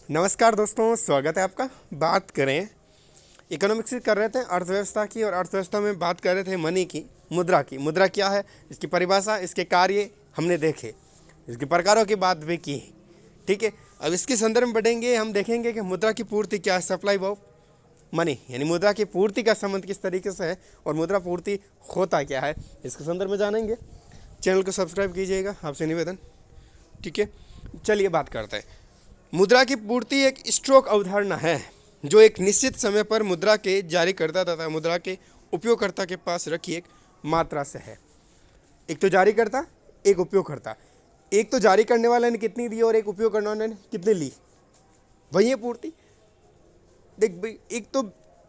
नमस्कार दोस्तों, स्वागत है आपका। बात करें इकोनॉमिक्स की, कर रहे थे अर्थव्यवस्था की, और अर्थव्यवस्था में बात कर रहे थे मनी की, मुद्रा की। मुद्रा क्या है, इसकी परिभाषा, इसके कार्य हमने देखे, इसके प्रकारों की बात भी की। ठीक है, अब इसके संदर्भ में बढ़ेंगे, हम देखेंगे कि मुद्रा की पूर्ति क्या है, सप्लाई ऑफ मनी, यानी मुद्रा की पूर्ति का संबंध किस तरीके से है और मुद्रा पूर्ति होता क्या है, इसके संदर्भ में जानेंगे। चैनल को सब्सक्राइब कीजिएगा, आपसे निवेदन। ठीक है, चलिए बात करते हैं। मुद्रा की पूर्ति एक स्टॉक अवधारणा है जो एक निश्चित समय पर मुद्रा के जारीकर्ता तथा मुद्रा के उपयोगकर्ता के पास रखी एक मात्रा से है। एक तो जारीकर्ता, एक उपयोगकर्ता। एक तो जारी करने वाले ने कितनी दी और एक उपयोग करने वाले ने कितनी ली, वही है पूर्ति। देख भाई, एक तो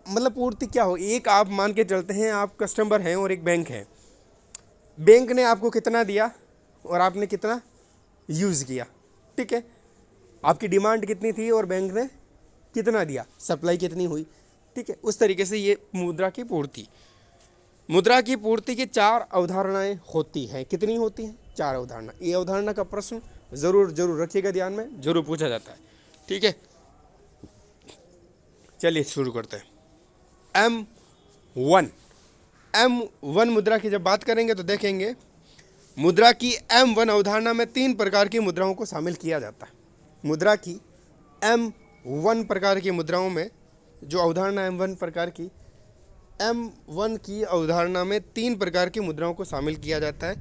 मतलब पूर्ति क्या हो, एक आप मान के चलते हैं, आप कस्टमर हैं और एक बैंक है। बैंक ने आपको कितना दिया और आपने कितना यूज़ किया। ठीक है, आपकी डिमांड कितनी थी और बैंक ने कितना दिया, सप्लाई कितनी हुई। ठीक है, उस तरीके से ये मुद्रा की पूर्ति। मुद्रा की पूर्ति की 4 अवधारणाएं होती हैं। कितनी होती हैं? 4 अवधारणा। ये अवधारणा का प्रश्न जरूर रखिएगा, ध्यान में जरूर पूछा जाता है। ठीक है, चलिए शुरू करते हैं। M1 मुद्रा की जब बात करेंगे तो देखेंगे मुद्रा की M1 अवधारणा में 3 प्रकार की मुद्राओं को शामिल किया जाता है। मुद्रा की M1 प्रकार की मुद्राओं में जो अवधारणा M1 प्रकार की, M1 की अवधारणा में 3 प्रकार की मुद्राओं को शामिल किया जाता है।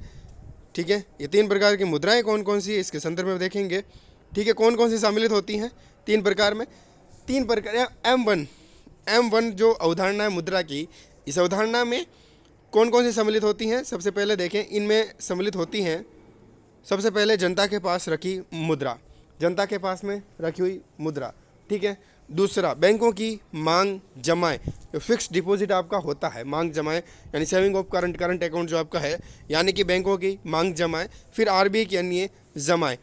ठीक है, ये 3 प्रकार की मुद्राएं कौन कौन सी है इसके संदर्भ में देखेंगे। ठीक है, कौन कौन सी सम्मिलित होती हैं 3 प्रकार में। 3 प्रकार M1 जो अवधारणा है मुद्रा की, इस अवधारणा में कौन कौन सी सम्मिलित होती हैं। सबसे पहले देखें, इनमें सम्मिलित होती हैं सबसे पहले जनता के पास रखी मुद्रा, जनता के पास में रखी हुई मुद्रा। ठीक है, दूसरा बैंकों की मांग जमाएं, फिक्स्ड डिपॉजिट आपका होता है, मांग जमाएं यानी सेविंग ऑफ करंट अकाउंट जो आपका है, यानी कि बैंकों की मांग जमाएं। फिर आरबीआई की अन्य जमाएं।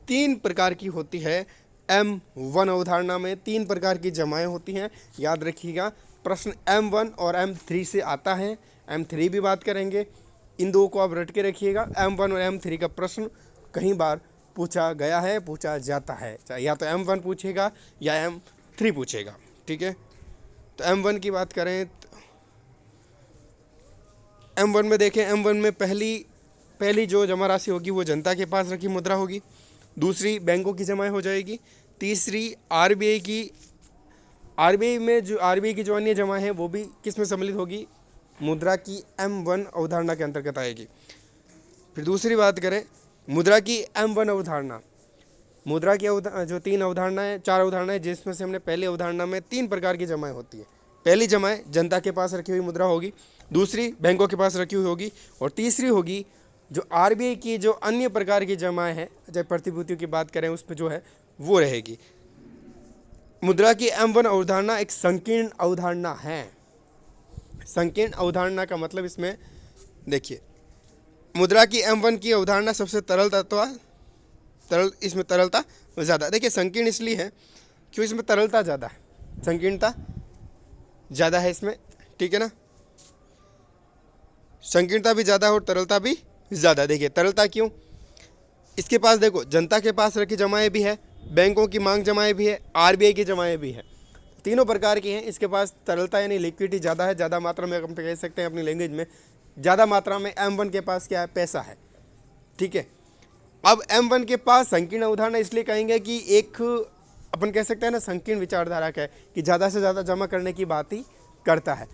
3 प्रकार की होती है M1 अवधारणा में, 3 प्रकार की जमाएं होती हैं, याद रखिएगा। प्रश्न M1 और M3 से आता है, M3 भी बात करेंगे। इन दो को आप रट के रखिएगा। M1 और M3 का प्रश्न कहीं बार पूछा गया है, पूछा जाता है, चाहे या तो M1 पूछेगा या M3 पूछेगा। ठीक है, तो M1 की बात करें तो M1 में देखें, M1 में पहली जो जमा राशि होगी वो जनता के पास रखी मुद्रा होगी। दूसरी बैंकों की जमाएं हो जाएगी। तीसरी आरबीआई की जो अन्य जमा है वो भी किस में सम्मिलित होगी, मुद्रा की M1 अवधारणा के अंतर्गत आएगी। फिर दूसरी बात करें मुद्रा की M1 अवधारणा, मुद्रा की जो 3 अवधारणाएं 4 अवधारणाएं, जिसमें से हमने पहली अवधारणा में 3 प्रकार की जमाएं होती है। पहली जमाएं जनता के पास रखी हुई मुद्रा होगी, दूसरी बैंकों के पास रखी हुई होगी, और तीसरी होगी जो आरबीआई की जो अन्य प्रकार की जमाएं हैं, चाहे प्रतिभूतियों की बात करें उस पर जो है वो रहेगी। मुद्रा की M1 अवधारणा एक संकीर्ण अवधारणा है। संकीर्ण अवधारणा का मतलब इसमें देखिए, मुद्रा की M1 की अवधारणा सबसे इसमें तरलता ज़्यादा। देखिए, संकीर्ण इसलिए है क्यों, इसमें तरलता ज़्यादा है, संकीर्णता ज़्यादा है इसमें। ठीक है ना, संकीर्णता भी ज़्यादा और तरलता भी ज़्यादा। देखिए तरलता क्यों, इसके पास देखो जनता के पास रखी जमाएं भी है, बैंकों की मांग जमाएं भी है, आरबीआई की जमाएं भी है, तीनों प्रकार की हैं। इसके पास तरलता यानी लिक्विडिटी ज़्यादा है, ज़्यादा मात्रा में हम कह सकते हैं अपनी लैंग्वेज में, ज़्यादा मात्रा में M1 के पास क्या है, पैसा है। ठीक है, अब M1 के पास संकीर्ण अवधारणा इसलिए कहेंगे कि एक अपन कह सकते हैं ना संकीर्ण विचारधारा का है, कि ज़्यादा से ज़्यादा जमा करने की बात ही करता है।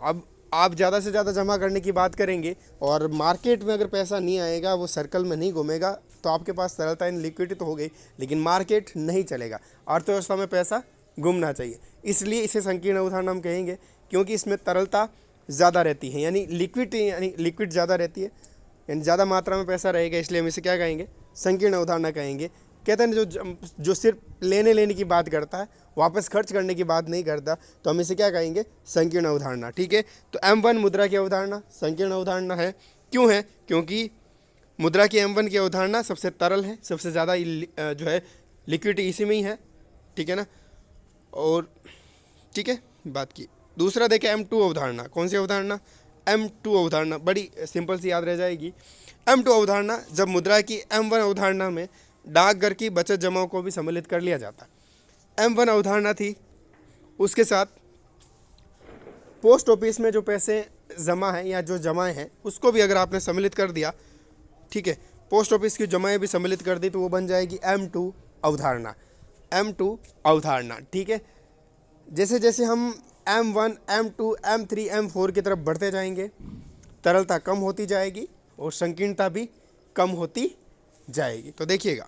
अब आप ज़्यादा से ज़्यादा जमा करने की बात करेंगे और मार्केट में अगर पैसा नहीं आएगा, वो सर्कल में नहीं घूमेगा, तो आपके पास तरलता इन लिक्विडिटी तो हो गई, लेकिन मार्केट नहीं चलेगा। अर्थव्यवस्था में पैसा घूमना चाहिए, इसलिए इसे संकीर्ण अवधारणा हम कहेंगे, क्योंकि इसमें तरलता ज़्यादा रहती है, यानी लिक्विड ज़्यादा रहती है, यानी ज़्यादा मात्रा में पैसा रहेगा, इसलिए हम इसे क्या कहेंगे, संकीर्ण अवधारणा कहेंगे। कहते हैं जो सिर्फ लेने की बात करता है, वापस खर्च करने की बात नहीं करता, तो हम इसे क्या कहेंगे, संकीर्ण अवधारणा। ठीक है, तो M1 मुद्रा की अवधारणा संकीर्ण अवधारणा है। क्यों है, क्योंकि मुद्रा की M1 की अवधारणा सबसे तरल है, सबसे ज़्यादा जो है लिक्विडिटी इसी में ही है। ठीक है ना, और ठीक है बात की। दूसरा देखें M2 अवधारणा, कौन सी अवधारणा, M2 अवधारणा, बड़ी सिंपल सी याद रह जाएगी। M2 अवधारणा, जब मुद्रा की M1 अवधारणा में डाकघर की बचत जमाओं को भी सम्मिलित कर लिया जाता है। M1 अवधारणा थी, उसके साथ पोस्ट ऑफिस में जो पैसे जमा हैं या जो जमाएं हैं उसको भी अगर आपने सम्मिलित कर दिया, ठीक है, पोस्ट ऑफिस की जमाएं भी सम्मिलित कर दी, तो वो बन जाएगी M2 अवधारणा। M2 अवधारणा, ठीक है। जैसे जैसे हम M1, M2, M3, M4 की तरफ बढ़ते जाएंगे, तरलता कम होती जाएगी और संकीर्णता भी कम होती जाएगी। तो देखिएगा,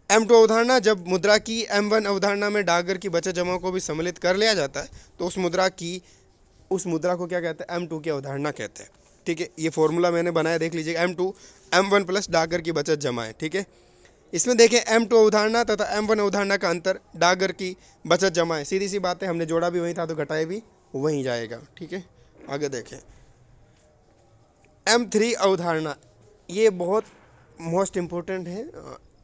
M2 अवधारणा, जब मुद्रा की M1 अवधारणा में डाकघर की बचत जमा को भी सम्मिलित कर लिया जाता है तो उस मुद्रा को क्या कहते हैं? M2 की अवधारणा कहते हैं, ठीक है। ये फॉर्मूला मैंने बनाया, देख लीजिएगा, M2 M1 प्लस डाकघर की बचत जमा है, ठीक है। इसमें देखें M2 अवधारणा तथा M1 अवधारणा का अंतर डाकघर की बचत जमा है। सीधी सी बात है, हमने जोड़ा भी वही था तो घटाया भी वहीं जाएगा, ठीक है। आगे देखें M3 अवधारणा, ये बहुत मोस्ट इम्पोर्टेंट है।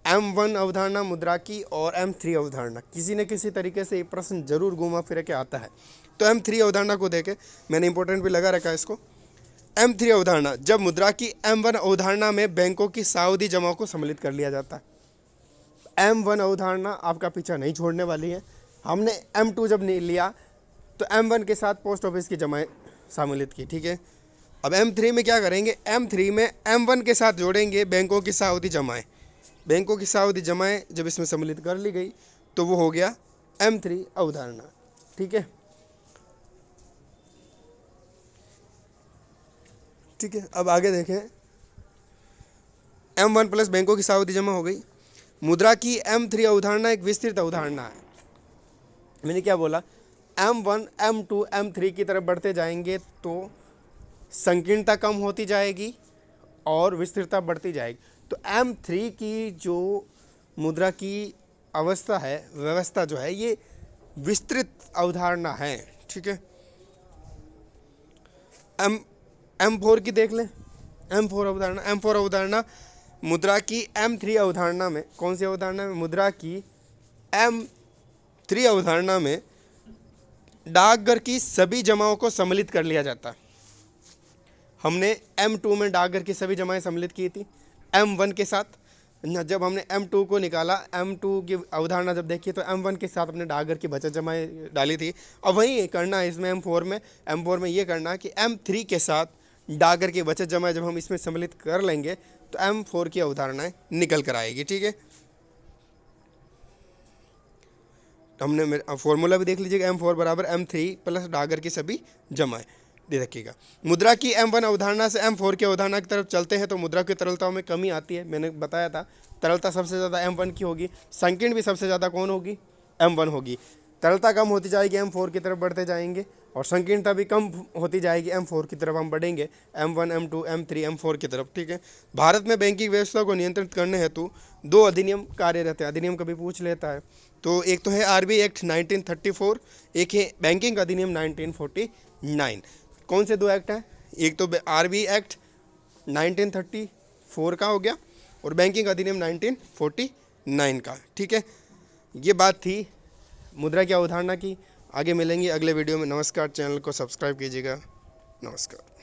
M1 अवधारणा मुद्रा की और M3 अवधारणा, किसी न किसी तरीके से ये प्रश्न जरूर घूमा फिर के आता है। तो M3 अवधारणा को देखें, मैंने इंपॉर्टेंट भी लगा रखा है इसको। M3 अवधारणा, जब मुद्रा की M1 अवधारणा में बैंकों की सावधि जमाओं को सम्मिलित कर लिया जाता है। M1 अवधारणा आपका पीछा नहीं छोड़ने वाली है। हमने M2 जब नहीं लिया तो M1 के साथ पोस्ट ऑफिस की जमाएं सम्मिलित की, ठीक है। अब M3 में क्या करेंगे? M3 में M1 के साथ जोड़ेंगे बैंकों की सावधि जमाएं। बैंकों की सावधि जमाएं जब इसमें सम्मिलित कर ली गई तो वो हो गया M3 अवधारणा, ठीक है। ठीक है, अब आगे देखें, M1 प्लस बैंकों की सावधि जमा हो गई। मुद्रा की M3 अवधारणा एक विस्तृत अवधारणा है। मैंने क्या बोला? M1, M2, M3 की तरफ बढ़ते जाएंगे तो संकीर्णता कम होती जाएगी और विस्तृतता बढ़ती जाएगी। तो M3 की जो मुद्रा की अवस्था है, व्यवस्था जो है, ये विस्तृत अवधारणा है, ठीक है। M4 की देख लें, M4 अवधारणा मुद्रा की M3 अवधारणा में, कौन सी अवधारणा में? मुद्रा की M3 अवधारणा में डाकघर की सभी जमाओं को सम्मिलित कर लिया जाता है। हमने M2 में डाकघर की सभी जमाएं सम्मिलित की थी M1 के साथ। जब हमने M2 को निकाला, M2 की अवधारणा जब देखी तो M1 के साथ अपने डाकघर की बचत जमाएं डाली थी। अब वही करना है इसमें M4 में ये करना है कि M3 के साथ डाकघर की बचत जमा जब हम इसमें सम्मिलित कर लेंगे तो M4 की अवधारणाएं निकल कर आएगी, ठीक है। हमने फॉर्मूला भी देख लीजिएगा, M4 बराबर M3 प्लस डाकघर की सभी जमाएं। दे रखिएगा, मुद्रा की M1 अवधारणा से M4 की अवधारणा की तरफ चलते हैं तो मुद्रा की तरलताओं में कमी आती है। मैंने बताया था, तरलता सबसे ज़्यादा M1 की होगी, संकीर्ण भी सबसे ज़्यादा कौन होगी? M1 होगी। तरलता कम होती जाएगी, M4 की तरफ बढ़ते जाएंगे, और संकीर्णता भी कम होती जाएगी, M4 की तरफ हम बढ़ेंगे, M1, M2, M3, M4 की तरफ, ठीक है। भारत में बैंकिंग व्यवस्था को नियंत्रित करने हेतु 2 अधिनियम कार्यरत है। अधिनियम कभी पूछ लेता है, तो एक तो है RBI एक्ट 1934, एक है बैंकिंग अधिनियम 1949। कौन से 2 एक्ट हैं? एक तो RBI एक्ट 1934 का हो गया और बैंकिंग अधिनियम 1949 का, ठीक है। ये बात थी मुद्रा की अवधारणा की। आगे मिलेंगे अगले वीडियो में। नमस्कार, चैनल को सब्सक्राइब कीजिएगा। नमस्कार।